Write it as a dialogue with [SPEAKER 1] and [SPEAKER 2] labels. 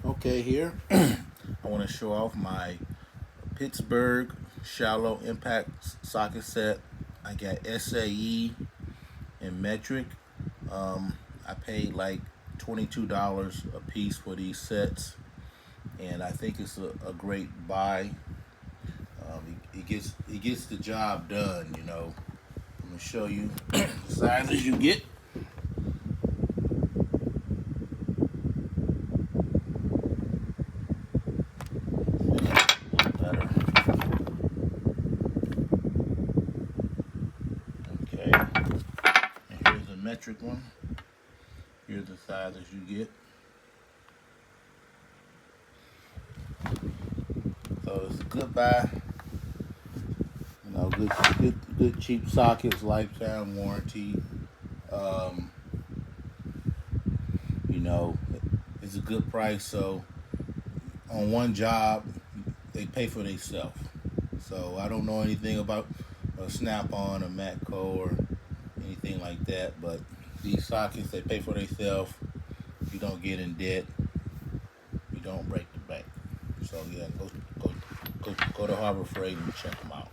[SPEAKER 1] Okay, here I want to show off my Pittsburgh shallow impact socket set. I got SAE and metric. I paid like $22 a piece for these sets, and I think it's a great buy. It gets the job done. I'm gonna show you the sizes you get. Better. Okay, and here's the metric one. Here's the sizes you get. So it's a good buy. Good cheap sockets, lifetime warranty. Um, you know, it's a good price. So on one job, they pay for themselves. So I don't know anything about a Snap-on or Matco or anything like that, but these sockets, they pay for themselves. You don't get in debt. You don't break the bank. So yeah, go to Harbor Freight and check them out.